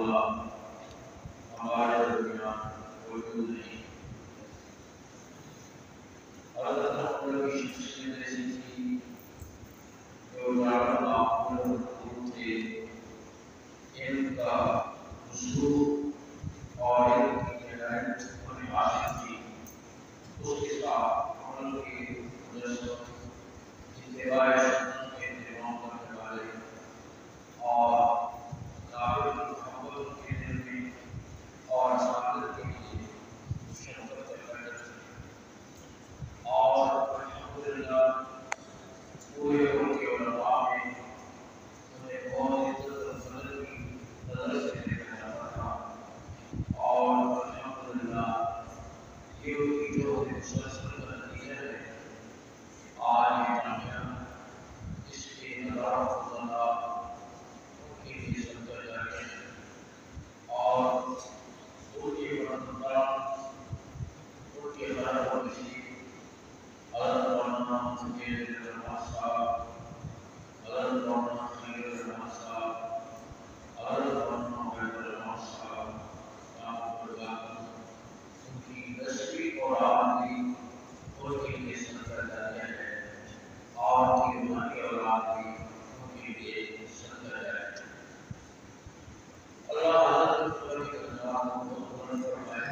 اللہ ہمارے درمیان موجود نہیں۔ حضرت محمد کی شخصیت ایسی تھی جو جانب معقول مطلوب تھے، ان کا اسلوب اور ان کی گہرائی ہمیں حاصل تھی۔ اس کے ساتھ عمل کی مجسمت، اتباع سنت کے انتظام کرنے والے اور قابل محبت کے دل میں اور سعادت کے لیے شفقت پیدا کی۔ اور الحمدللہ پورے ملک کے علماء میں انہیں بہت عزت و فضل کی نظر سے دیکھا جاتا تھا، اور الحمدللہ یہ ان کی جو مسلسل کا نتیجہ ہے۔ آج یہ جامعہ اس کے ہزاروں فضلہ ان کے لیے صدقہ جاریہ ہے، اور ان کے برادران، ان کے غیر و نصیب حضرت مولانا فقیر الرحمٰن صاحب، حضرت مولانا خیر الرحمٰن صاحب، حضرت مولانا عبید الرحمٰن صاحب، رحمۃ اللہ ان کی 10ویں اولاد بھی ان کے لیے صدقہ جاریہ ہے، اور ان کی روحانی اولاد بھی ان کے لیے صدقہ جاریہ ہے۔ اللہ حضرت کے درجات کو بلند فرمائے،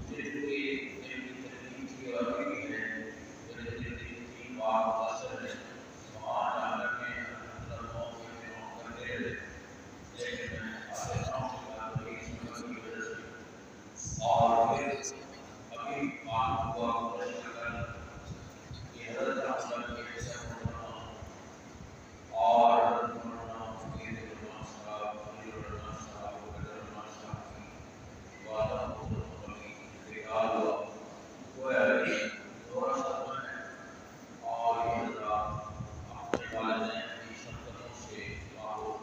جن کی تکلیف کی اور بھی ہے، کی بات متاثر ہے، وہاں جانے میں اندر موت کے پیغام کرتے رہے، لیکن میں آگے سامنے کی بات رہی سمجھ کی وجہ سے، اور پھر ابھی بات ہوا مدرسہ کر کہ حضرت احمد کے ایسا مولانا اور حضرت مولانا فقیر الرحمٰن صاحب، فقیر الرحمٰن صاحب، عبید الرحمٰن صاحب کی وعدہ حضرت کی انتقال ہوا، وہ ہے دورہ صدمہ ہے، اور یہ حضرات اپنے والدین کی شفقتوں سے ماحول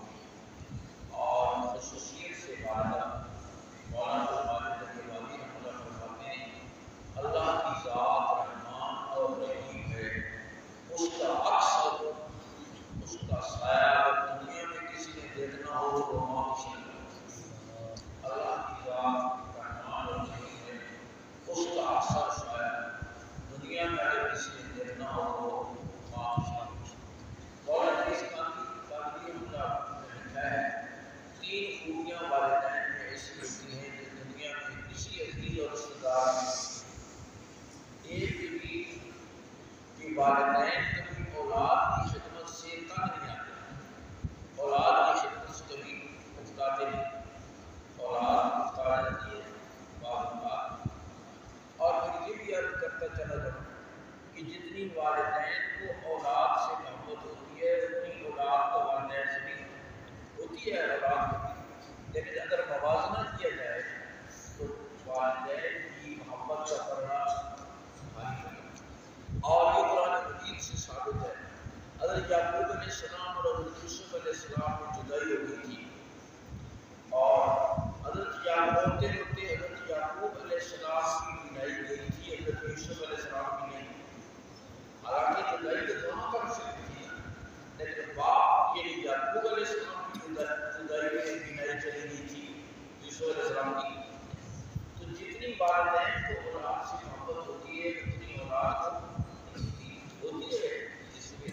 اور خصوصیت سے والدہ مولانا فرماتے ہیں کہ والدین اللہ فرماتے ہیں اللہ کی ذات رحمان اور رحیم ہے، اس کا عکس، اس کا سایہ دنیا میں کسی نے دیکھنا ہو تو وہاں کسی نے، اللہ کی ذات رحمان اور رحیم ہے، اس کا عکس اور سایہ دنیا میں اگر کسی نے دیکھنا ہو تو وہاں کسی نے۔ مولانا اس قادری اللہ نے لکھا ہے 3 خوبیاں والدین میں ایسی ہوتی ہیں کہ دنیا میں کسی عزیز اور رشتہ دار میں ایک بھی کہ والدین کبھی اولاد کی خدمت سے تنگ نہیں آتے، اولاد کی خدمت سے کبھی افتاتے نہیں، اولاد افتار جاتی ہے بعض بات۔ اور پھر یہ بھی عرض کرتا چلا جاؤں کہ جتنی والدین کو اولاد سے محبت ہوتی ہے اتنی اولاد کو والدین سے بھی ہوتی ہے، اولاد ہوتی ہے، لیکن اگر موازنہ کیا جائے تو والدین کی محبت کا پڑھنا بھاری ہے، اور یہ قرآن مجید سے ثابت ہے۔ حضرت یعقوب علیہ السلام اور حضرت یوسف علیہ السلام میں جدائی ہو گئی تھی، اور حضرت یعقوب ہوتے ہوتے حضرت یعقوب علیہ السلام کی بینائی گئی تھی، حضرت یوسف علیہ السلام کی نہیں، حالانکہ جدائی تو دونوں طرف سے تھی، لیکن باپ یہ یعقوب علیہ السلام کی جدائی میں بینائی چلی گئی تھی یوسف علیہ السلام کی۔ تو جتنی والدین کو اولاد سے محبت ہوتی ہے اتنی اولاد کو ہوتی ہے، جس میں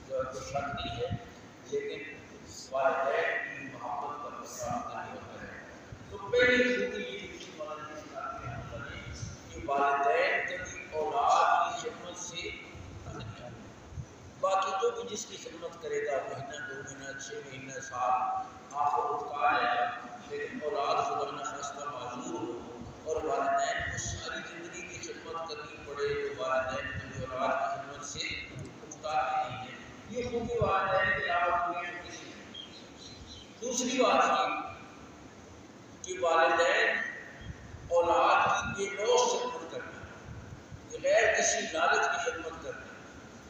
کوئی شک نہیں ہے، لیکن والدین کی محبت کا مسئلہ نہیں ہوتا ہے۔ تو پہلی خوبی یہ دوسری مولانا جس کا کہ والدین کبھی اولاد کی خدمت سے نہیں آتے، باقی جو بھی جس کی خدمت کرے گا مہینہ 2 مہینہ 6 مہینہ سال آخر اٹھا جائے گا، لیکن اولاد خدا نخواستہ معذور ہو اور والدین کو ساری زندگی کی خدمت کرنی پڑے تو والدین کبھی اولاد کی خدمت سے اٹھاتے نہیں ہیں۔ یہ خوبی والدین کے علاوہ دنیا میں کسی نہیں۔ دوسری بات یہ کہ والدین اولاد کی بے لوث خدمت کرنا، بغیر کسی لالچ کی خدمت کرنا،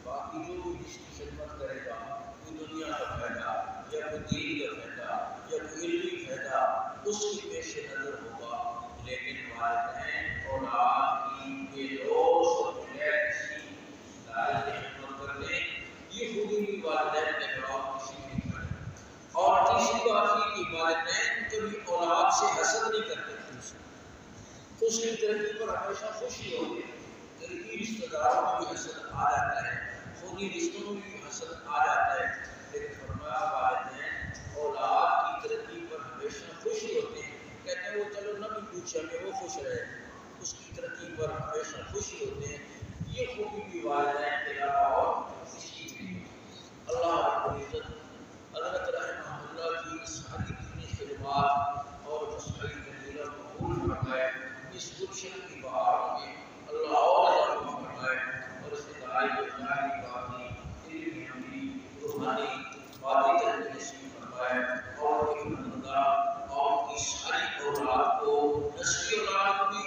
باقی جو بھی جس کی خدمت کرے گا کوئی دنیا کا فائدہ یا کوئی دین کا فائدہ یا کوئی علمی فائدہ اس کی پیش نظر ہوگا، لیکن والدین اولاد کی بے لوث اور بغیر کسی لالچ کی خدمت کرنے، یہ خوبی بھی والدین کے خلاف کسی نہیں کرے۔ اور تیسری بات یہ کہ والدین کبھی اولاد سے حسد نہیں کرتے، اس کی ترقی پر ہمیشہ خوشی ہوتی ہے۔ قریبی رشتہ داروں میں بھی حسد آ جاتا ہے، خونی رشتوں میں بھی حسد آ جاتا ہے، لیکن فرمایا والدین اولاد کی ترقی پر ہمیشہ خوشی ہوتے ہیں، کہتے ہیں وہ چلو نہ بھی پوچھے ہمیں، وہ خوش رہے، اس کی ترقی پر ہمیشہ خوشی ہوتے ہیں۔ یہ خوبی بھی والدین کے علاوہ اور کسی کی بھی نہیں۔ اللہ رب العزت حضرت رحمہ اللہ کی ساری دینی خدمات اور مسائل جلیلہ قبول فرمائے، اس گلشن کی بہاروں میں اللہ اور اضافہ فرمائے، اور اس کے دائی و ظاہری باطنی علمی عملی روحانی مادی ترقی نصیب فرمائے، اور کی بندہ اور کی ساری اولاد کو، نسلی اولاد کو بھی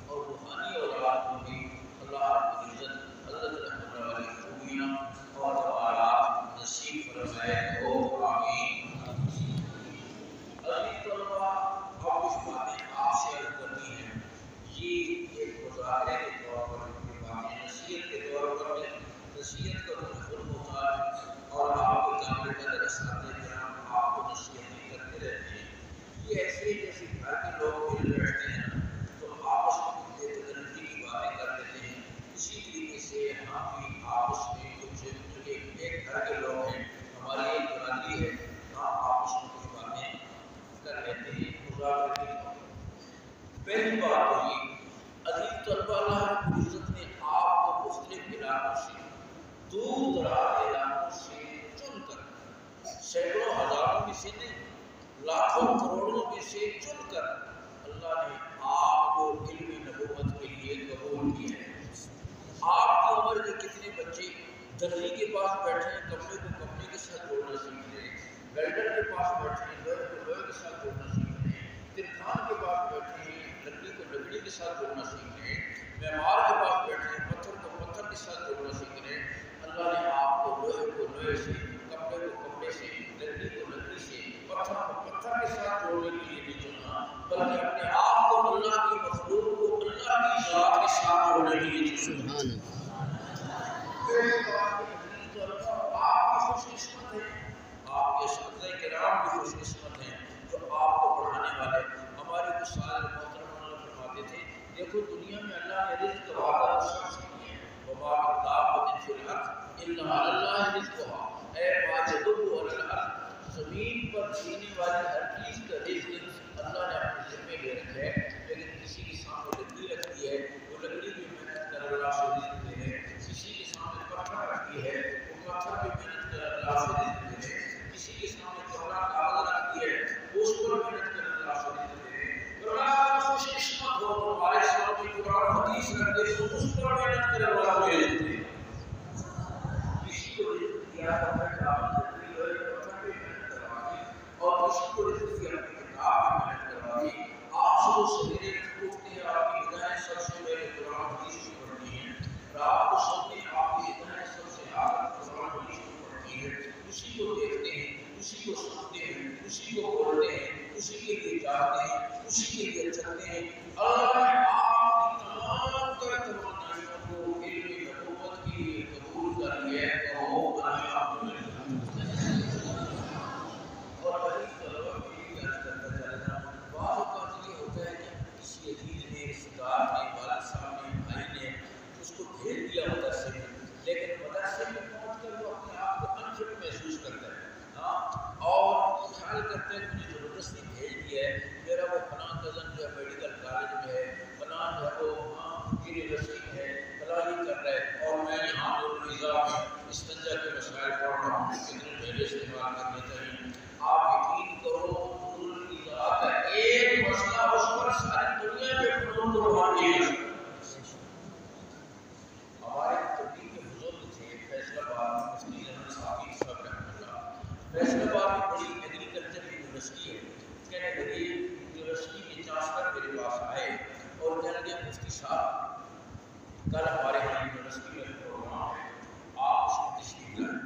اور روحانی اولاد کو بھی اللہ رب العزت حضرت رحمہ اللہ علیہ خوبیاں اور کمالات نصیب فرمائے ہو، آمین۔ عزیز طلباء، اب کچھ باتیں آپ سے عرض کرنی ہیں، یہ ایک مظاہرے کے طور پر باتیں، نصیحت کے طور پر میں نصیحت کروں خود محتاج، اور آپ کے طالب علم اساتذہ کرام آپ کو نصیحت کرتے رہتے ہیں۔ یہ ایسے جیسے گھر کے لوگ مل بیٹھتے ہیں تو آپس میں بے تکلفی کی باتیں کر دیتے ہیں، اسی طریقے سے ہم بھی آپس میں کچھ ایک گھر کے لوگ ہیں، ہماری ایک برادری ہے، ہم آپس میں کچھ باتیں کر لیتے ہیں مذاکرے کے طور پر۔ پہلی بات تو یہ، عزیز طلباء، اللہ رب العزت نے آپ کو مختلف علاقوں سے، دور دراز علاقوں سے چن کر، سینکڑوں ہزاروں میں سے نہیں، لاکھوں کروڑوں میں سے چن کر اللہ نے آپ کو علم نبوت کے لیے قبول کیا ہے۔ آپ کی عمر کے کتنے بچے درزی کے پاس بیٹھے ہیں، کپڑے کو کپڑے کے ساتھ جوڑنا سیکھ رہے ہیں، ویلڈر کے پاس بیٹھے ہیں، لوہے کو لوہے کے ساتھ جوڑنا سیکھ رہے ہیں، ترکھان کے پاس بیٹھے ہیں، لکڑی کو لکڑی کے ساتھ جوڑنا سیکھ رہے ہیں، معمار کے پاس بیٹھے ہیں، پتھر کو پتھر کے ساتھ جوڑنا سیکھ رہے ہیں۔ اللہ نے آپ کو لوہے کو لوہے سے، کپڑے کو کپڑے سے، لکڑی کو لکڑی سے، پتھر کو پتھر کے ساتھ جوڑنے کے لیے نہیں چنا، بلکہ اپنے آپ کو اللہ کی مخلوق کو اللہ کی ذات کے ساتھ جوڑنے کے لیے چنا۔ آپ کی خوش قسمت ہے، آپ کے اساتذہ کرام بھی خوش قسمت ہیں جو آپ کو پڑھانے والے۔ ہمارے کچھ سال محترم فرماتے تھے، دیکھو دنیا میں اللہ نے رزق کا وعدہ اس شخص سے کیا ہے، وما من دابۃ فی الارض الا علی اللہ رزقها، اے ما یدب علی الارض، زمین پر جینے والی ہر چیز کا رزق اللہ نے اپنے ذمہ لے رکھا ہے، لیکن کسی کے سامنے لکڑی رکھتی ہے، وہ لکڑی بھی محنت کر اللہ سے رزق دے ہے، کسی کے سامنے پتھر رکھتی ہے، وہ پتھر بھی محنت کر اللہ سے رزق دے ہے، کسی کے سامنے کپڑا کاغذ رکھتی ہے، اس پر محنت کر اللہ سے رزق دے ہے۔ فرمایا خوش قسمت ہو تمہارے سامنے قرآن حدیث رکھ دے تو اس پر محنت کر اللہ کو رزق دے۔ کسی کو رزق دیا تو اپنے کام کرتی ہے، پتھر پہ محنت کروائی، اور کسی کو رزق دیا اپنی کتاب میں محنت کروائی۔ آپ صبح سویرے اٹھتے ہیں، آپ کی نگاہیں سب سے پہلے قرآن حدیث کو پڑھتی ہیں، رات کو سوتے ہیں، آپ کی نگاہیں سب سے آخر قرآن حدیث کو پڑھتی ہے، اسی کو دیکھتے ہیں، اسی کو سنتے ہیں، اسی کو بولتے ہیں، اسی کے لیے جاتے ہیں، اسی کے لیے چلتے ہیں۔ اللہ نے آپ کی تمام تر توانائیوں کو علم نبوت کے لیے قبول کر لیا ہے، کہو الحمدللہ۔ اور بڑی طلبہ کے لیے عرض کرتا چلنا، بعض اوقات یہ ہوتا ہے کہ کسی عزیز نے، رشتہ دار نے، والد صاحب نے، بھائی نے اس کو بھیج دیا مدرسے میں، لیکن مدرسے میں پہنچ کر وہ اپنے آپ کو انفٹ محسوس کرتا ہے، اور خیال کرتے ہیں مجھے زبردستی بھیج دیا ہے، میرا وہ فلاں کزن جو ہے میڈیکل کالج میں ہے، فلاں جو ہے وہ یونیورسٹی میں ہے، فلاں یہ کر رہا ہے، اور میں یہاں نظام میں استنجا کے مسائل پڑھ رہا ہوں، کتنے پہلے استعمال کرنے چاہیے۔ آپ یقین کرو نور کا ایک مسئلہ اس پر ساری دنیا کے فنون کو روانی ہے۔ ہمارے تبلیغ کے بزرگ تھے فیصل آباد مفتی احمد صاحب صاحب رحمۃ اللہ، فیصل آباد میں بڑی ایگریکلچر یونیورسٹی ہے، کہنے لگے یونیورسٹی کے چانسلر میرے پاس آئے اور کہنے لگے مفتی صاحب کل ہمارے یہاں یونیورسٹی میں پروگرام ہے، آپ اس میں تشریف لائیں۔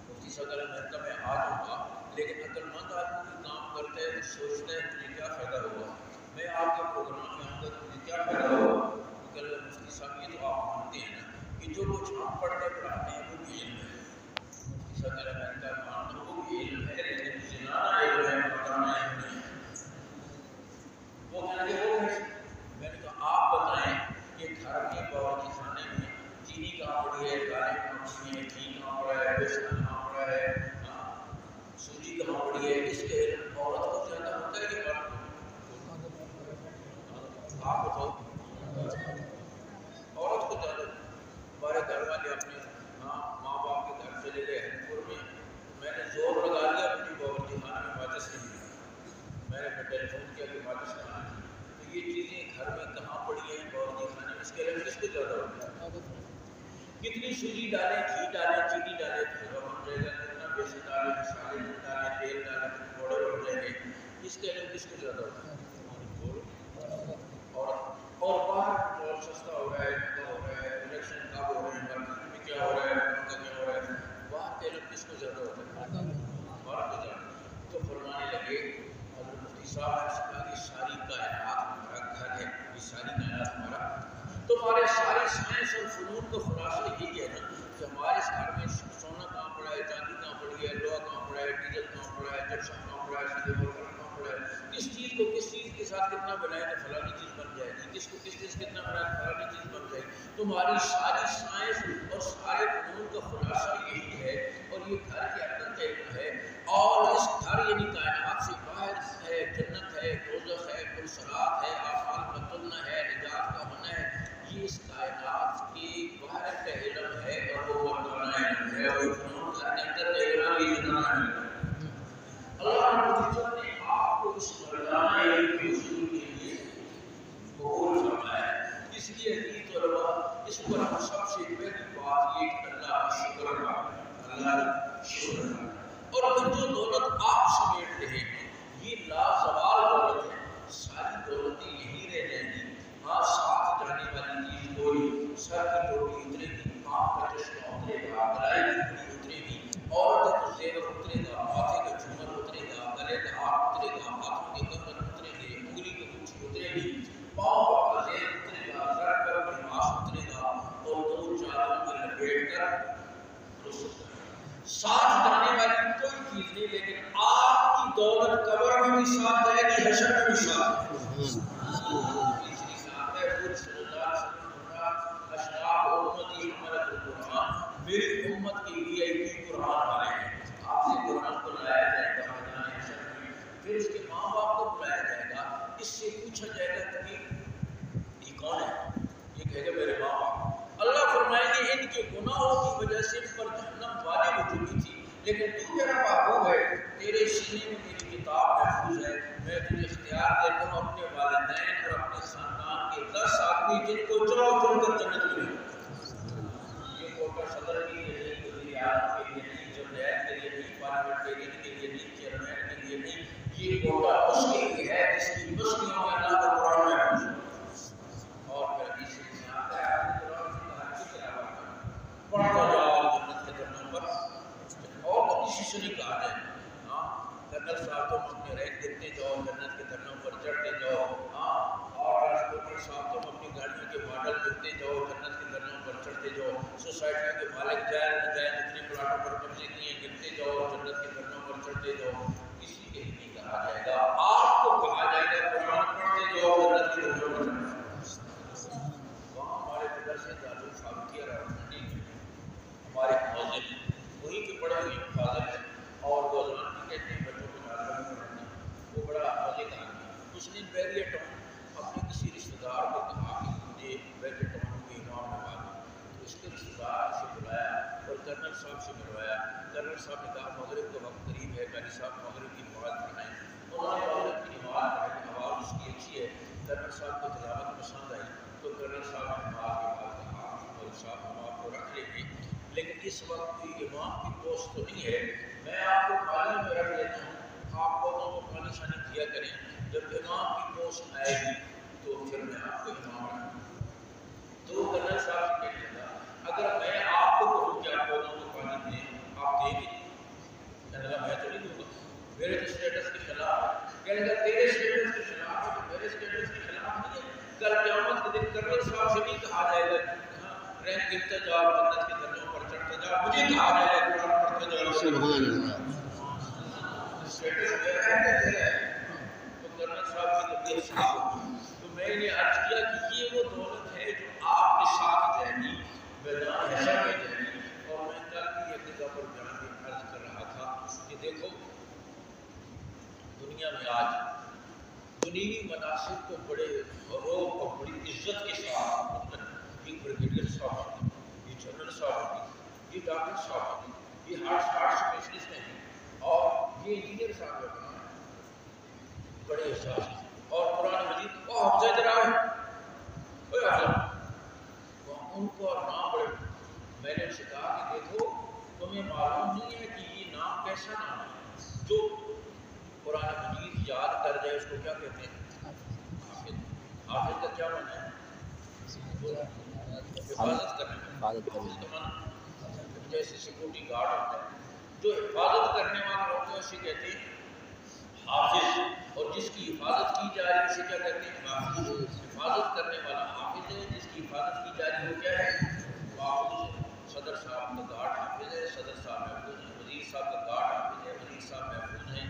مفتی صاحب نے کہا میں آ جاؤں گا، لیکن عقل مند آدمی کوئی کام کرتا ہے تو سوچتا ہے مجھے کیا فائدہ ہوگا، میں آپ کے پروگرام میں آؤں گا تو مجھے کیا فائدہ ہوگا۔ کہ مفتی صاحب یہ تو آپ مانتے ہیں نا کہ جو کچھ ہم پڑھتے پڑھاتے ہیں وہ بھی علم ہے۔ مفتی صاحب نے کہا مانتا ہوں وہ بھی علم ہے، لیکن زنانا علم ہے، بتانا علم نہیں ہے۔ کتنی سوجی ڈالیں، گھی ڈالیں، چینی ڈالیں تو حلوہ بن جائے گا، کتنا بیسن ڈالیں، مسالے ڈالیں، تیل ڈالیں تو پکوڑے بن جائیں گے۔ اس کے علم کس کو زیادہ ہوتا ہے؟ اور باہر پٹرول سستا ہو رہا ہے، مہنگا ہو رہا ہے، الیکشن کب ہو رہے ہیں، مارکیٹ میں کیا ہو رہا ہے، کا کیا ہو رہا ہے، باہر کے علم کس کو زیادہ ہوتا ہے؟ باہر کو زیادہ۔ تو فرمانے لگے حضرت مفتی صاحب نے کہا کہ ساری کائنات ہمارا گھر ہے، یہ ساری کائنات ہمارا، تو ہمارے ساری سائنس اور فنون کا خلاصہ یہی ہے نا کہ ہمارے اس گھر میں سونا کہاں پڑا ہے، چاندی کہاں پڑی ہے، لوہا کہاں پڑا ہے، ڈیزل کہاں پڑا ہے، جپسم کہاں پڑا ہے، سیدھے برتن کہاں پڑا ہے، کس چیز کو کس چیز کے ساتھ کتنا بنائے تو فلانی چیز بن جائے گی، کس کو کس چیز کتنا بنائے تو فلانی چیز بن جائے گی۔ تو ہماری ساری سائنس اور سارے فنون کا خلاصہ یہی ہے، اور یہ گھر کے اندر کا علم ہے، اور اس گھر یعنی کائنات سے باہر ہے، جنت ہے، دوزخ ہے، پرسرات ہے، آفاق کا تلنا ہے، نجات کا ہونا ہے، یہ اس کائنات کے باہر کا علم ہے، اور وہ مردانہ علم ہے، اور یہ فنون گھر کے اندر کا علم ہے، یہ جنانہ علم ہے۔ اللہ رب العزت نے آپ کو اس مردانہ علم کے حصول کے لیے قبول فرمایا ہے۔ اس لیے عزیز طلباء، اس پر ہم سب سے پہلی بات یہ کہ اللہ کا شکر ادا کریں، اللہ کا شکر ادا کریں۔ اور پھر جو دولت آپ سمیٹ رہے ہیں یہ لازوال دولت ہے، ساری دولتیں یہی رہ جائیں گی، ہاں ساتھ جانے والی چیز کوئی، سر کی ٹوپی اترے گی، آنکھ کا چشمہ اترے گا، گلائی کی گھڑی اترے گی، عورت کا زیور اترے گا، ماتھے کا جھومر اترے گا، گلے کا ہار اترے گا، ہاتھوں کے کنگن اتریں گے، انگلی کی انگوٹھی اترے گی، پاؤں کا زیر اترے گا، سر پر لباس اترے گا، اور دو چادروں میں لپیٹ کر رخصت کرے گا۔ ساتھ جانے والی کوئی چیز نہیں، لیکن آپ کی دولت قبر میں بھی ساتھ جائے گی، حشر میں بھی ساتھ جائے گی۔ تیسری ساتھ ہے حضور صلی اللہ علیہ وسلم فرمایا اشراف امتی حملت القرآن، میری امت کے لیے ایک قرآن والے ہیں۔ آپ سے قرآن کو لایا جائے گا میدان حشر میں، پھر اس کے ماں باپ کو بلایا جائے گا، اس سے پوچھا جائے گا کہ یہ کون ہے؟ یہ کہے گا میرے ماں باپ۔ اللہ فرمائیں گے ان کے گناہوں کی وجہ سے ان پر جہنم واجب ہو چکی تھی، لیکن تو میرا محبوب ہے، تیرے سینے میں میری کتاب محفوظ ہے، میں تجھے اختیار دیتا ہوں اپنے والدین اور اپنے خاندان کے 10 آدمی جن کو چاہو چن کر جنت میں یہ کوٹا صدر کے لیے نہیں، وزیر اعظم کے لیے نہیں، جمہوریت کے لیے نہیں، پارلیمنٹیرین کے لیے نہیں، چیئرمین کے لیے نہیں، یہ کوٹا اس کے لیے ہے جس کی بستیوں میں اللہ کا قرآن محفوظ ہے۔ اور پھر حدیث میں آتا ہے آپ قرآن کی کہانی کی تلاوت کریں، پڑھتا جاؤ جنت کے درمیان پر، اور تو کسی سے نہیں کہا جائے ہاں جنت صاحب تم اپنے رینک دیتے جاؤ، جنت کے درمیان پر چڑھتے جاؤ، ہاں اور ٹرانسپورٹر صاحب تم اپنی گاڑیوں کے ماڈل دیتے جاؤ، جنت کے درمیان پر چڑھتے جاؤ، سوسائٹیوں کے مالک جائز ناجائز جتنے پلاٹوں پر قبضے کیے گرتے جاؤ، جنت کے درمیان پر چڑھتے جاؤ، کسی کے نہیں کہا جائے گا، آپ کو کہا جائے گا قرآن پڑھتے جاؤ، جنت کے درمیان پر چڑھتے جاؤ۔ وہاں ہمارے مدرسے دارال فاروقیہ راولپنڈی میں ہمارے موزن وہیں کے بڑے ہوئے فاضل ہیں، اور وہ اذان بھی کہتے ہیں، بچوں کو نازل بھی پڑھاتے ہیں، وہ بڑا مزے کا آدمی ہے۔ اس نے بیریہ ٹاؤن اپنے کسی رشتہ دار کو کہا کہ مجھے بیریہ ٹاؤن کے امام نے بات تو اس کے رشتہ دار سے بلایا اور کرنل صاحب سے ملوایا۔ کرنل صاحب نے کہا مغرب کا وقت قریب ہے، قاری صاحب مغرب کی نماز پڑھائیں۔ انہوں نے مغرب کی نماز پڑھائی، آواز اس کی اچھی ہے، کرنل صاحب کو تلاوت پسند آئی، تو کرنل صاحب نے نماز کے بعد کہا مول صاحب ہم آپ کو رکھ لیں گے، لیکن اس وقت کوئی امام کی پوسٹ تو نہیں ہے، میں آپ کو پانی میں رکھ لیتا ہوں، آپ پودوں کو پانی شانی کیا کریں، جب امام کی پوسٹ آئے گی تو پھر میں آپ کو امام رکھوں۔ تو کرنل صاحب سے کہنے لگا اگر میں آپ کو کہوں کہ آپ پودوں کو پانی دیں آپ دیں گے؟ کہنے لگا میں تو نہیں دوں گا، میرے تو اسٹیٹس کے خلاف ہے۔ کہنے لگا تیرے اسٹیٹس کے خلاف ہے تو میرے اسٹیٹس کے خلاف نہیں ہے۔ کل قیامت کے دن کرنل صاحب سے نہیں کہا جائے گا رینک گرتے جاؤ، جنت کے درجوں پر چڑھتے جاؤ، مجھے کہا جائے گا قرآن پڑھتے جاؤ۔ سبحان اللہ۔ اسٹیٹس میرا ہے تیرا ہے، تو کرنل صاحب کی طبیعت صاف ہوگی۔ تو میں نے عرض کیا کہ یہ وہ دولت ہے جو آپ کے ساتھ جائے گی، میدان حشر میں جائے گی۔ اور میں کل بھی ایک جگہ پر جان کے عرض کر رہا تھا کہ دیکھو دنیا میں آج دنیوی مناصب کو بڑے روب اور بڑی عزت کے ساتھ یہ بریگیڈیئر صاحب ہوتے ہیں، یہ جنرل صاحب ہوتے ہیں، یہ ڈاکٹر صاحب ہوتے ہیں، یہ ہارٹ اسپیشلسٹ ہیں، اور یہ انجینئر صاحب ہوتے ہیں، بڑے احساس ہیں۔ اور قرآن مجید وہ حفظ ادرا ہے، ان کو اور نام بڑے کو کیا کہتے ہیں؟ حافظ۔ حافظ کا کیا معنی ہے؟ حفاظت کرنے والا۔ حافظ کا معنی جیسے سیکورٹی گارڈ ہوتا ہے، جو حفاظت کرنے والا ہوتا ہے اسے کہتے ہیں حافظ، اور جس کی حفاظت کی جا رہی ہے اسے کیا کہتے ہیں؟ حافظ۔ حفاظت کرنے والا حافظ ہے، جس کی حفاظت کی جا رہی ہے وہ کیا ہے؟ حافظ ہے۔ صدر صاحب کا گارڈ حافظ ہے، صدر صاحب محفوظ ہیں، وزیر صاحب کا گارڈ حافظ ہے، وزیر صاحب محفوظ ہیں۔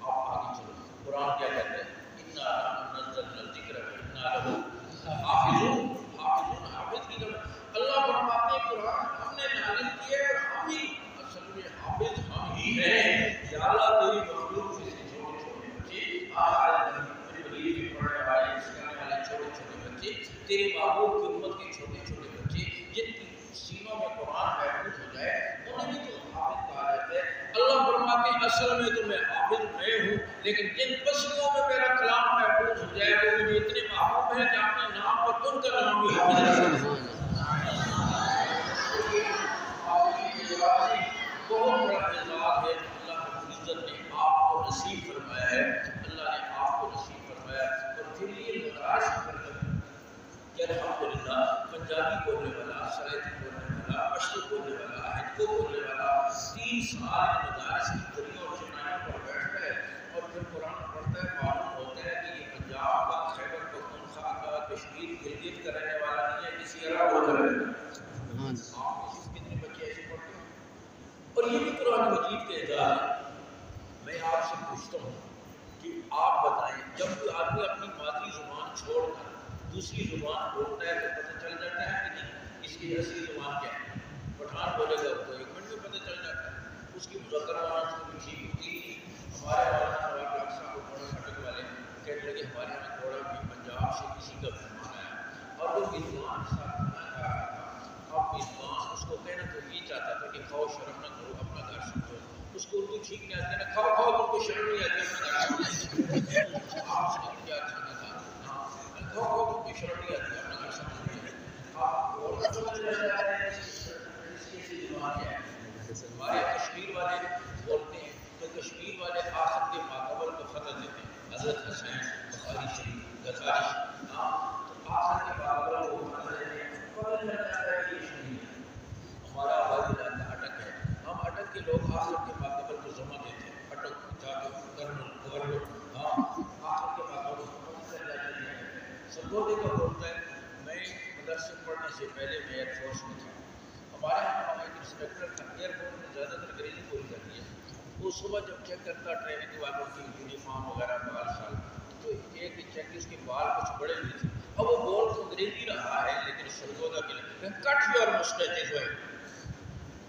آپ آگے چلو، قرآن کیا کہتے ہیں؟ اِنَّا نَحْنُ نَزَّلْنَا الذِّكْرَ وَإِنَّا لَهُ حَافِظُونَ۔ حافظون، حافظ کی طرف اللہ فرماتے ہیں قرآن ہم نے نازل کیا ہے اور ہم ہی اصل میں حافظ ہم ہی ہیں۔ یا اللہ تیری مخلوق سے چھوٹے چھوٹے بچے، میری وزیر کے پڑھنے والے سکھانے والے چھوٹے چھوٹے بچے، تیری محبوب کی امت کے چھوٹے چھوٹے بچے جن کی سینوں میں قرآن محفوظ ہو جائے انہیں بھی تو حافظ کہا جاتا ہے۔ اللہ فرماتے ہیں اصل میں تو میں حافظ میں ہوں، لیکن جن پسلیوں میں میرا کلام محفوظ ہو جائے وہ مجھے اتنے محبوب ہیں کہ اپنے نام پر ان کا نام بھی حافظ ہے۔ بہت بڑا اعزاز ہے اللہ رب العزت نے آپ کو نصیب فرمایا ہے، اللہ نے آپ کو نصیب فرمایا۔ اور پھر یہ مدارس پر کہ الحمدللہ پنجابی بولنے والا، سرائکی بولنے والا، پشتو بولنے والا، ہندکو بولنے والا 3 سال مدارس کی گلیوں اور چنائیوں پر بیٹھتا ہے اور پھر قرآن پڑھتا ہے، معلوم ہوتا ہے کہ یہ پنجاب کا، خیبر پختونخوا کا، کشمیر گلگت کا رہنے والا نہیں ہے، کسی عرب کا رہنے والا۔ آپ کتنے بچے ایسے پڑھتے ہیں؟ اور یہ بھی قرآن مجید کے اعزاز ہے۔ میں آپ سے پوچھتا ہوں کہ آپ بتائیں جب کوئی آدمی اپنی مادری زبان چھوڑ کر دوسری زبان بولتا ہے تو پتہ چل جاتا ہے کہ نہیں اس کی اصلی زبان کیا ہے؟ پٹھان بولے گا تو 1 منٹ میں پتہ چل جاتا ہے، اس کی مذکرہ آواز کو بھی ٹھیک ہوتی ہے۔ ہمارے مولانا نواب ڈاکٹر صاحب کو تھوڑا کھٹک والے کہنے لگے ہمارے یہاں تھوڑا بھی پنجاب سے کسی کا مہمان آیا اور وہ میزبان صاحب کھانا کھا رہا تھا، اب میزبان اس کو کہنا تو یہ چاہتا تھا کہ کھاؤ شرم نہ کرو اپنا گھر سمجھو، اس کو اردو ٹھیک نہیں آتی نا، کھاؤ کھاؤ تم کو شرم نہیں آتی اپنا گھر سمجھو۔ آپ سے کیا کھانا تھا؟ کھاؤ کھاؤ تم کو شرم نہیں آتی اپنا گھر سمجھو۔ آپ اور ہمارے کشمیر والے بولتے ہیں تو کشمیر والے آخر کے ماقبل کو خطر دیتے ہیں، حضرت حسین، بخاری شریف، غزالی، آخر کے ماقبل کو خطر دیتے ہیں۔ ہمارا آبادی علاقہ اٹک ہے، ہم اٹک کے لوگ آخر کے ماقبل کو جمع دیتے ہیں، اٹک جا کے گورنر، ہاں آخر کے ماقبل کو سرگودے کا بولتا ہے۔ میں مدرسے پڑھنے سے پہلے میں ایئر فورس میں تھا، ہمارے یہاں ایک انسپیکٹر تھا، ایئر فورس میں زیادہ تر انگریزی بولی جاتی ہے، وہ صبح جب چیک کرتا ٹریننگ والوں کی یونیفارم وغیرہ بال سال تو ایک چیک اس کے بال کچھ بڑے ہوئے تھے، اب وہ بول تو انگریزی رہا ہے لیکن سرگودا کے لیے کٹ یور مسٹیچز ہوئے،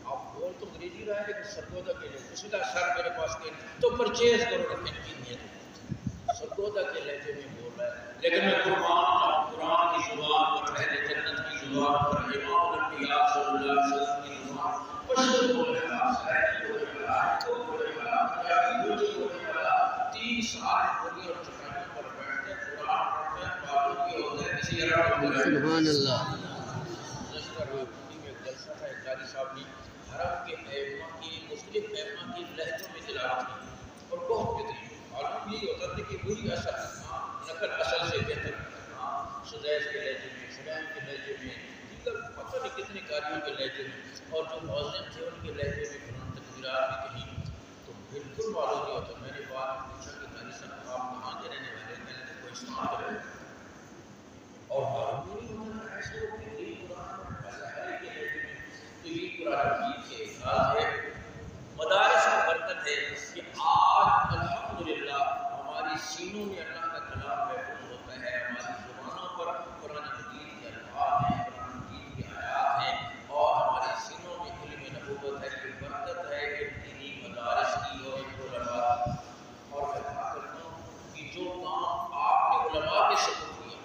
آپ بول تو انگریزی رہا ہے لیکن سرگودا کے لیے اسی کا سر میرے پاس کے تو پرچیز کرو لیکن کی نیت سرگودا کے لہجے میں بول رہا ہے، لیکن میں قرآن کی زبان پر اہل جنت کی زبان پر امام الانبیاء صلی اللہ علیہ وسلم کی زبان پشتو بولنے والا، سرائکی بولنے والا، ہندکو بولنے والا، پنجابی بولنے والا 3 سال بولی اور چٹانوں پر بیٹھتے قرآن پڑھتے ہیں، معلوم یہ ہوتا ہے کسی عرب کو سبحان اللہ۔ گزشتہ راوندی میں ایک جلسہ تھا، ایک قاری صاحب نے حرم کے ائمہ کی مختلف ائمہ کی لہجوں میں تلاوت کی اور بہت بہترین، معلوم یہی ہوتا تھا کہ وہی اصل نقل اصل سے بہتر، سدیس کے لہجے میں، شمیم کے لہجے میں، دیگر پتہ نہیں کتنے قاریوں کے لہجے میں، اور جو مؤذن تھے ان کے لہجے میں قرآن تکبیرات بھی کہیں تو بالکل معلوم نہیں ہوتا۔ میں نے بعد میں پوچھا کہ قاری صاحب آپ کہاں کے رہنے والے ہیں؟ میں نے کوئی استعمال کرے اور معلوم نہیں ہوتا ایسے وہ بہترین قرآن مسائل کے لہجے میں، تو یہ قرآن مجید کے اعزاز ہے، مدارس کی برکت ہے کہ آج الحمدللہ ہماری سینوں میں اللہ کا کلام محفوظ ہوتا ہے، ہماری زبانوں پر قرآن مجید کے الفاظ ہیں، قرآن مجید کی آیات ہیں، اور ہمارے سینوں میں علم نبوت ہے، کہ برکت ہے کہ دینی مدارس کی اور علماء کی۔ اور میں کہا کرتا ہوں کہ جو کام آپ نے علماء کے سبب کیا،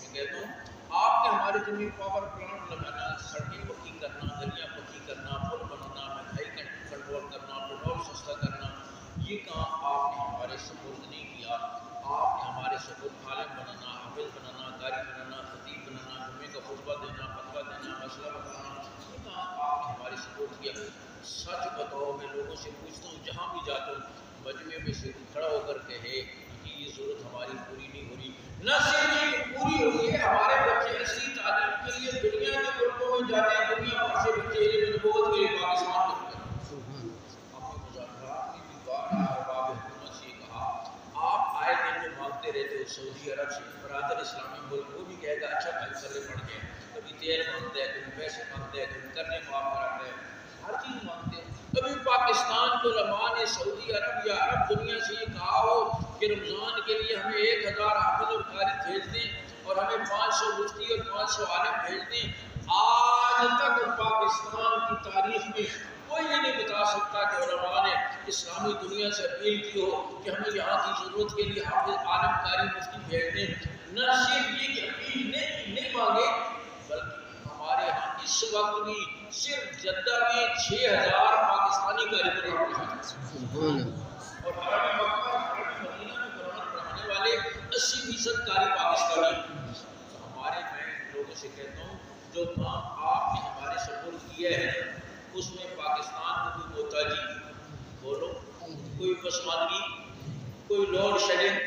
میں کہتا ہوں آپ نے ہمارے زمین پاور پلانٹ لگانا، سڑکیں پکی کرنا، گلیاں پکی کرنا، پل بنانا، مہنگائی کنٹرول کرنا، پیٹرول سستا کرنا، یہ کام آپ نے ہمارے سپرد نہیں کیا۔ آپ نے ہمارے سپرد عالم بنانا، حافظ بنانا، قاری بنانا، خطیب بنانا، جمعے کا خطبہ دینا، فتویٰ دینا، مسئلہ بتانا، یہ کام آپ نے ہمارے سپرد کیا۔ سچ بتاؤ، میں لوگوں سے پوچھتا ہوں جہاں بھی جاتا ہوں مجمع میں سے کھڑا ہو کر کہے کہ یہ ضرورت ہماری پوری نہیں ہو رہی. نہ صرف یہ پوری ہوئی ہے، ہمارے بچے اصلی تعلیم کے لیے دنیا کے ملکوں میں جاتے ہیں، دنیا بھر سے بچے علم نبوت کے لیے پاکستان میں آپ آئے دن جو مانگتے رہتے ہو سعودی عرب سے برادر اسلامی ملک، وہ بھی کہے گا اچھا فیصلے پڑ گئے، کبھی تیل مانگتے ہیں، کبھی پیسے مانگتے ہیں، کبھی کرنے معاف کراتے ہیں، ہر چیز مانگتے ہیں. کبھی پاکستان کے علماء نے سعودی عرب یا عرب دنیا سے یہ کہا ہو کہ رمضان کے لیے ہمیں 1000 حافظ اور قاری بھیج دیں اور ہمیں 500 مفتی اور 500 عالم بھیج دیں. آج تک پاکستان کی تاریخ میں کوئی یہ نہیں بتا سکتا کہ علماء نے اسلامی دنیا سے اپیل کی ہو کہ ہمیں یہاں کی ضرورت کے لیے حافظ عالم قاری مفتی بھیج دیں. نہ صرف یہ کہ اپیل نہیں مانگے، بلکہ ہمارے یہاں اس وقت بھی صرف جدہ میں 6000 پاکستانی قاری پڑھاتے ہیں اور حرم مکہ حرم مدینہ میں قرآن پڑھانے والے 80% قاری پاکستانی. ہمارے میں لوگوں سے کہتا ہوں جو کام آپ نے ہمارے سپورٹ کیا ہے اس میں پاکستان کو کوئی محتاجی بولو، کوئی پسماندگی، کوئی لوڈ شیڈنگ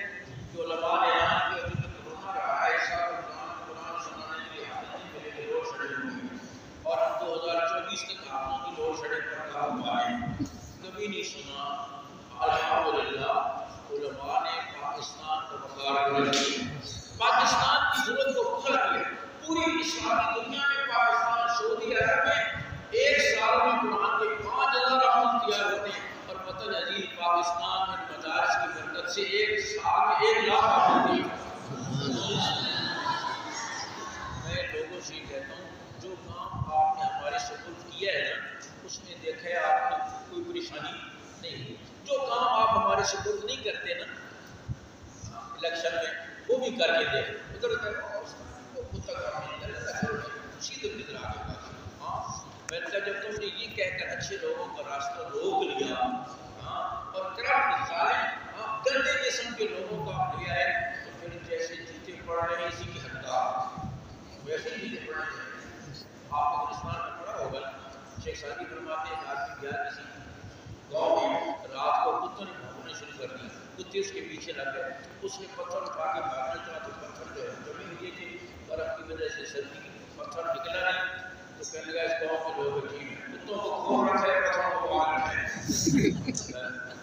جو علماء نے یہاں کے ابھی تک کرونا رہا ہے قرآن سنانے کے لیے حاضر ملے گے، لوڈ شیڈنگ ہوگی اور ہم 2024 تک آپ کی لوڈ شیڈنگ پر کام پائے کبھی نہیں سنا. الحمدللہ علماء نے پاکستان کو وقار کر پاکستان کی ضرورت کو پورا کیا. پوری اسلامی دنیا میں پاکستان سعودی عرب میں ایک سال میں قرآن کے 5000 حافظ تیار ہوتے ہیں اور وطن عزیز پاکستان میں مدارس کی برکت سے ایک سال میں 1 لاکھ حافظ تیار. میں لوگوں سے کہتا ہوں جو کام آپ نے ہمارے سپورٹ کیا ہے نا اس میں دیکھا ہے آپ کی کوئی پریشانی نہیں. جو کام آپ ہمارے سپورٹ نہیں کرتے نا الیکشن میں وہ بھی کر کے دیکھ ادھر میں نے کہا جب تم نے یہ کہہ کر اچھے لوگوں کا راستہ روک لیا اور کرپٹ ظالم گندے قسم کے لوگوں کا لیا ہے تو پھر جیسے جوتے پڑ رہے ہیں اسی کی حقدار ویسے ہی جوتے پڑ رہے ہیں. آپ افغانستان میں پڑا ہوگا شیخ سعدی فرماتے ہیں آدمی گیا کسی گاؤں میں رات کو کتوں نے بھونکنا شروع کر دی، کتے اس کے پیچھے لگ گئے، اس نے پتھر اٹھا کے بھاگنا چاہا تو پتھر جو ہے زمین ہوئی تھی برف کی وجہ سے سردی پتھر نکلا نہیں تو کہنے لگا اس گاؤں کے لوگ عجیب ہیں، کتوں کو کھول رکھا ہے پتھروں کو باہر رکھا ہے.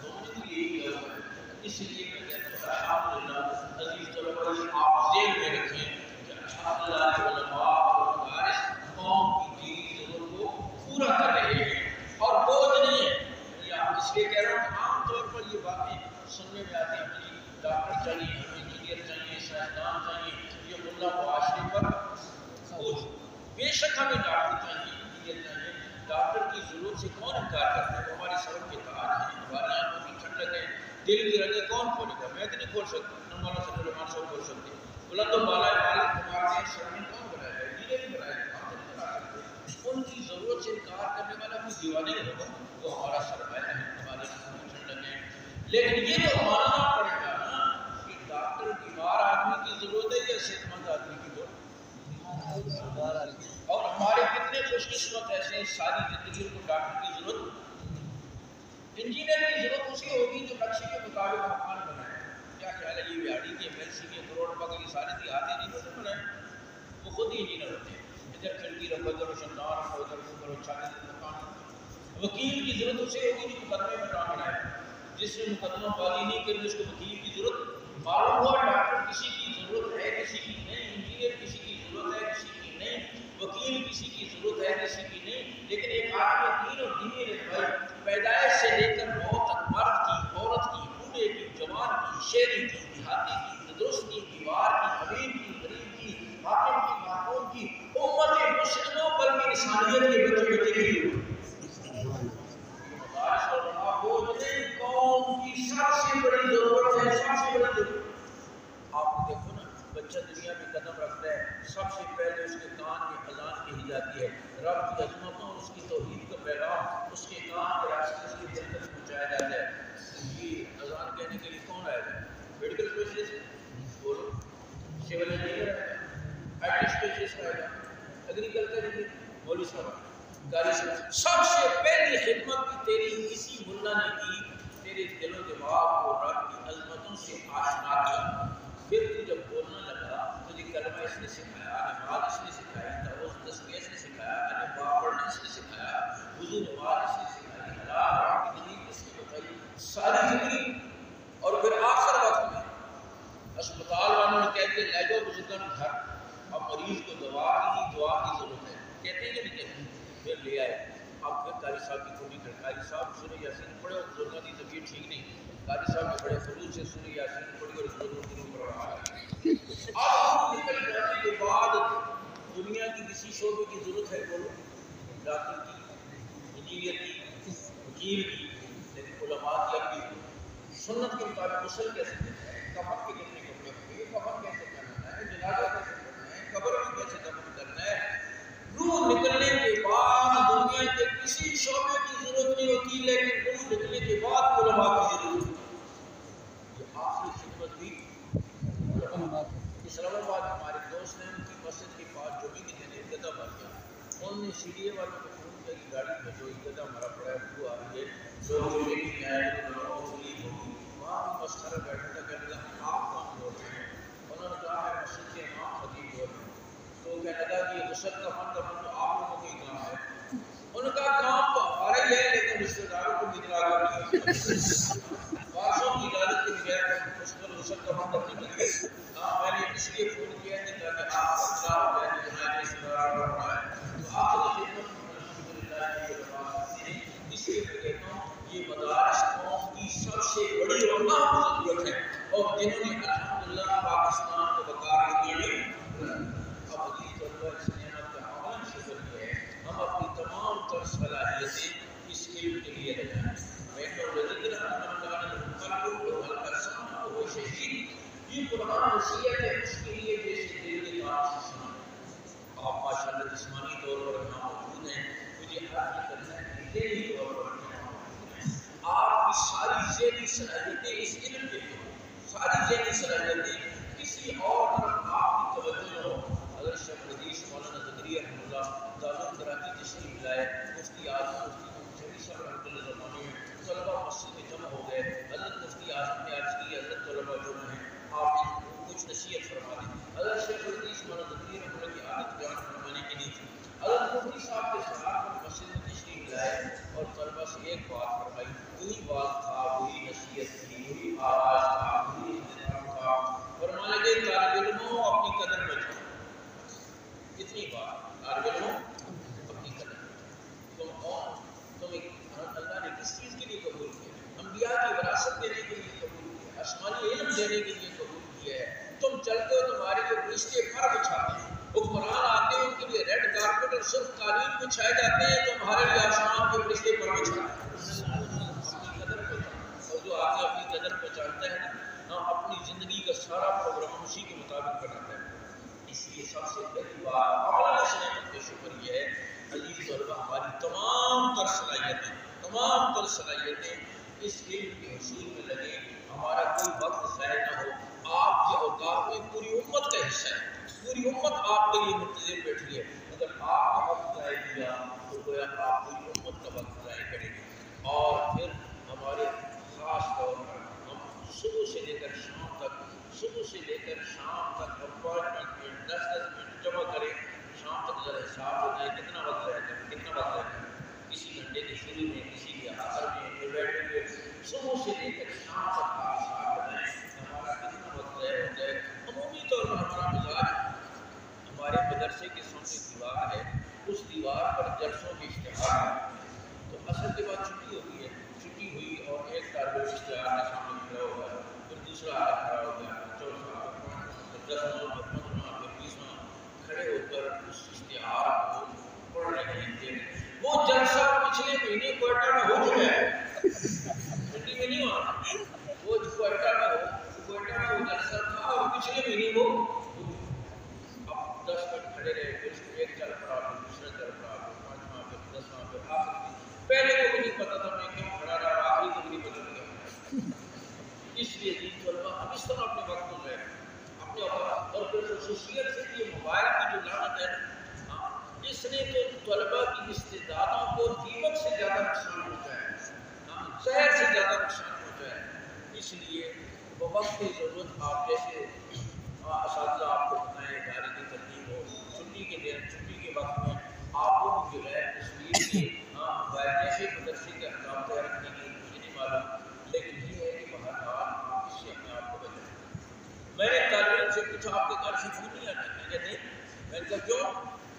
دونوں نے یہی کیا ہوا ہے. اس لیے میں کہتا ہوں الحمدللہ عزیز طلباء آپ ذہن میں رکھیں کہ الحمدللہ علماء اور مدارس قوم کی دینی ضرورت کو پورا کر رہے ہیں اور بوجھ نہیں ہے. اس لیے کہہ رہا ہوں کہ عام طور پر یہ باتیں سننے میں آتی ہیں مجھے ڈاکٹر چاہیے، ہمیں انجینئر چاہیے، سائنسدان چاہیے، یہ ملا معاشرے پر بوجھ. بے شک ہمیں ڈاکٹر چاہیے، انجینئر چاہیے. ڈاکٹر کی ضرورت سے کون انکار کرتا ہے؟ وہ ہمارے سروں کے تاج ہیں، ہمارے آنکھوں کی ٹھنڈک ہے. دل کی رگیں کون کھولے گا؟ میں تو نہیں کھول سکتا، نمانا سے رحمان صاحب کھول سکتے. بلند و بالا مالک مارتے سرمن کون بنایا ہے؟ انجینئر ہی بنایا ہے. ان کی ضرورت سے انکار کرنے والا کوئی دیوانے نہیں ہوگا، وہ ہمارا سرمایہ ہے، ہمارے ٹھنڈک ہے. لیکن یہ تو ماننا پڑے گا نا کہ ڈاکٹر بیمار آدمی کی ضرورت ہے یا صحت مند آدمی کی ضرورت. اور ہمارے کتنے خوش قسمت ایسے ہیں ساری زندگی کو ڈاکٹر کی ضرورت. انجینئر کی ضرورت اسی ہوگی جو نقشے کے مطابق مکان بنائے. کیا خیال ہے یہ ویاڑی کے میلسی کے کروڑ روپے کی ساری دیہاتی نہیں ہوتے بنائے، وہ خود ہی انجینئر ہوتے ہیں. ادھر کھڑکی رکھو، ادھر روشندار رکھو، ادھر وہ کرو، چھانے مکان. وکیل کی ضرورت اسے ہوگی جو مقدمے میں کام بنائے. جس نے مقدمہ بازی نہیں کری اس کو وکیل کی ضرورت. معلوم ہوا ڈاکٹر کسی کی ضرورت ہے کسی کی نہیں، انجینئر کسی کی ضرورت ہے کسی کی نہیں، وکیل کسی کی ضرورت ہے کسی کی نہیں. لیکن ایک آدمی دین اور دینی رہنمائی پیدائش سے لے کر موت تک مرد کی، عورت کی، بوڑھے کی، جوان کی، شہری کی، دیہاتی کی، تندرست کی، بیمار کی، امیر کی، غریب کی، حاکم کی، محکوم کی، امت مسلموں بلکہ انسانیت کے بچے بچے کی ضرورت. قوم کی سب سے بڑی ضرورت ہے، سب سے بڑی ضرورت. آپ دیکھو نا بچہ دنیا میں قدم رکھتا ہے سب سے پہلے اس کے کان میں اذان کہی جاتی ہے. رب کی عظمتوں اور اس کی توحید کا پیغام اس کے کان کے راستے اس کے دل تک پہنچایا جاتا ہے. یہ اذان کہنے کے لیے کون آئے گا؟ میڈیکل اسپیشلسٹ بولو، سول انجینئر آئے گا، آئی ٹی اسپیشلسٹ آئے گا، ایگریکلچر مولوی صاحب، گاڑی صاحب. سب سے پہلی خدمت بھی تیری اسی ملا نے کی، تیرے دل و دماغ کو رب کی عظمتوں سے آشنا کیا. پھر تو جب بولنا لگا تجھے کلمہ اس نے سکھایا، نماز اس نے سکھائی، تعوذ تسبیح اس نے سکھایا، الف پڑھنا اس نے سکھایا، وضو نماز اس نے سکھائی، حلال کی دلیل اس نے بتائی، ساری زندگی. اور پھر آخر وقت میں اسپتال والوں نے کہہ دیا لے جاؤ بزرگان گھر، اب مریض کو دعا کی ضرورت ہے. کہتے ہیں کہ نہیں کہتے؟ پھر لے آئے. اب پھر قاری صاحب کی کھولی کر قاری صاحب سورہ یاسین پڑھے اور بزرگوں کی طبیعت ٹھیک نہیں. قاری صاحب نے بڑے خلوص سے سورہ یاسین پڑھی اور بزرگوں کے روح پر رہا ہے. اب نکل جانے کے بعد دنیا کی کسی شعبے کی ضرورت ہے بولو، ڈاکٹر کی، انجینئر کی، وکیل کی، لیکن علماء کی اپنی سنت کے مطابق غسل کیسے کرنا ہے، کفن کے کتنے کپڑے ہوں گے، کفن کیسے کرنا ہے، جنازہ کیسے کرنا ہے، قبر میں کیسے دفن کرنا ہے. روح نکلنے کے بعد دنیا کے کسی شعبے کی ضرورت نہیں ہوتی، لیکن روح نکلنے کے بعد علماء کی ضرورت ہوتی ہے. یہ آخری خدمت بھی اسلام آباد ہمارے دوست ہیں، ان کی مسجد کے پاس جمعے کے دن ایک گدھا مر گیا. انہوں نے سی ڈی اے والوں کو فون کیا کہ گاڑی بھیجو، ایک گدھا مرا پڑا ہے، تو آ رہی ہے، لوگ جمعے کی آئے تو تکلیف ہوگی. وہاں بھی مسخرہ بیٹھا تھا، کہنے لگا آپ کون بول رہے ہیں؟ انہوں نے کہا میں مسجد کے امام خطیب بول رہا ہوں. تو کہنے لگا کہ غسل کا فن تو آپ لوگوں کا ہی کام ہے. انہوں نے کہا کام تو ہمارا ہی ہے، لیکن رشتے داروں کو بھی اطلاع کرنی ہے. وارثوں کی اجازت کے بغیر اس پر غسل کا فن نہیں کریں گے. میں نے اس لیے فون کیا ہے تاکہ آپ کو اطلاع ہو جائے کہ ہمارے رشتے دار بڑھ رہا ہے. تو آپ کی خدمت الحمدللہ یہ بات ہے. اس لیے میں کہتا ہوں یہ مدارس قوم کی سب سے بڑی اور اہم ضرورت ہے، اور جنہوں نے الحمدللہ پاکستان کو وقار کے لیے. اب عزیز طلبہ اس نعمت کا عمل شکر یہ ہے ہم اپنی تمام تر صلاحیتیں اس علم کے لیے لگائیں. یہ قرآن وصیت ہے اس کے لیے جیسے دل کے کام سے سنا. آپ ماشاءاللہ جسمانی طور پر یہاں موجود ہیں، مجھے حق یہ کرنا ہے کہ ذہنی طور پر یہاں موجود ہیں. آپ کی ساری ذہنی صلاحیتیں اس علم کے لیے، ساری ذہنی صلاحیتیں کسی اور طرف آپ کی توجہ نہ ہو. اگر شیخ حدیث مولانا زکریا رحمہ اللہ دارال کراچی تشریف لائے، مفتی اعظم مفتی شریف صاحب رحمۃ اللہ زمانے میں طلبہ مسجد میں جمع ہو گئے. حضرت مفتی اعظم نے عرض کی حضرت طلبہ جمع ہیں، آپ ان کو کچھ نصیحت فرما دیں. حضرت شیخ حدیث مولانا زکریا رحمہ اللہ کی عادت بیان فرمانے کی نہیں تھی. حضرت مفتی صاحب کے ساتھ مسجد میں تشریف لائے اور طلبہ سے ایک بات فرمائی. وہی بات تھا، وہی نصیحت تھی، وہی آواز تھا، وہی احترام تھا. فرمانے لگے طالب علموں اپنی قدر بچاؤ. کتنی بات طالب علموں اپنی قدر بچاؤ. تم کون؟ تم اللہ نے کس چیز کے لیے قبول کیا؟ انبیاء کی وراثت دینے کے لیے قبول کیا، آسمانی علم دینے کے لیے قبول کیا ہے. تم چلتے ہو تمہارے جو رشتے پر بچھاتے ہیں، حکمران آتے ہیں ان کے لیے ریڈ کارپیٹ اور سرخ قالین بچھائے جاتے ہیں، تمہارے لیے آسمان کے رشتے پر بچھاتے ہیں. اپنی قدر بچاؤ. اور جو آگے اپنی قدر بچاتا ہے نا، اپنی زندگی کا سارا پروگرام اسی کے مطابق بناتا ہے. اس لیے سب سے پہلی بات اپنا اس نعمت کا شکر یہ ہے عزیز طلبہ ہماری تمام تر صلاحیتیں اس علم کے حصول میں لگے. ہمارا کوئی وقت ضائع نہ ہو. آپ کے اوقات میں پوری امت کا حصہ ہے، پوری امت آپ کے لیے منتظر بیٹھی ہے. اگر آپ کا وقت ضائع کیا تو گویا آپ پوری امت کا وقت ضائع کریں گے. اور پھر ہمارے خاص طور پر ہم صبح سے لے کر شام تک اپوائنٹمنٹ 10 منٹ جمع کریں. شام تک ذرا حساب ہوتا ہے کتنا وقت رہتا ہے، کسی گھنٹے کے شروع میں، کسی کے آخر میں، پھر بیٹھے ہوئے صبح سے لے کر شام تک کا حساب بتائیں ہمارا کتنا وقت ضائع ہوتا ہے. عمومی طور پر ہمارا مزاج، ہمارے مدرسے کے سامنے دیوار ہے، اس دیوار پر جلسوں کے اشتہار ہیں. تو اصل کے بعد چھٹی ہوتی ہے، چھٹی ہوئی اور ایک طالب علم اشتہار کے سامنے کھڑا ہوا ہے، پھر دوسرا آدمی کھڑا ہو گیا، چوتھا، پھر 10واں، پھر 15واں، پھر 20واں کھڑے ہو کر اس اشتہار کو پڑھ رہے ہیں. وہ جلسہ پچھلے مہینے کوئٹہ میں ہو چکا ہے، چھٹی میں نہیں ہوا. وہ کوئٹہ میں وہ جلسہ تھا اور پچھلے مہینے وہ اب 10 منٹ کھڑے رہے، پھر ایک چل پڑا، پھر دوسرا چل پڑا، پھر 5واں، پھر 10واں، پھر آخری. پہلے کو بھی نہیں پتا تھا میں کیوں کھڑا رہا، آخری کو بھی نہیں پتا لگا. اس لیے عزیز طلبہ ہم اس طرح اپنے وقت کو لیں اپنے اوقات. اور پھر خصوصیت سے یہ موبائل کی جو لعنت ہے نا، اس نے تو طلبہ کی استعدادوں کو دیمک سے زیادہ نقصان پہنچایا ہے، شہر سے زیادہ نقصان پہنچایا ہے. اس لیے وہ وقت کی ضرورت آپ جیسے اساتذہ آپ کو بتائیں ادارے کی ترتیب ہو چھٹی کے دن چھٹی کے وقت میں آپ کو جو ہے تصویر کی جیسے مدرسے کے احکام تیار رکھنے کی مجھے نہیں معلوم لیکن یہ ہے کہ بہرحال آپ اس سے اپنے آپ کو بچائیں۔ میں نے طالب علم سے پوچھا آپ کے گھر سے فون نہیں آتا؟ میں کہتے میں نے کہا کیوں؟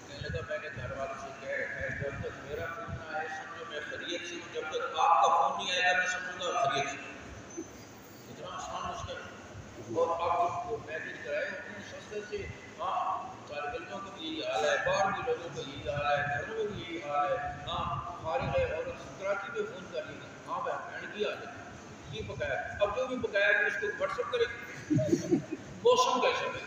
کہنے لگا میں نے گھر والوں سے کہا ہے جب تک میرا فون نہ آئے سمجھو میں خیریت سے ہوں، جب تک آپ کا فون نہیں آئے گا میں سمجھوں گا خیریت سے ہوں۔ اتنا آسان اس کا اور آپ کو میسج کرائے اتنے سستے سے طالب علموں کو بھی یہی حال ہے، باہر بھی لوگوں کو یہی حال ہے، گھروں میں بھی یہی حال ہے، فارغ ہے اور کراچی میں فون کر لیے ہاں بہن کی حال ہے یہ پکایا اب جو بھی پکایا کہ اس کو واٹس ایپ کرے موسم کیسا ہے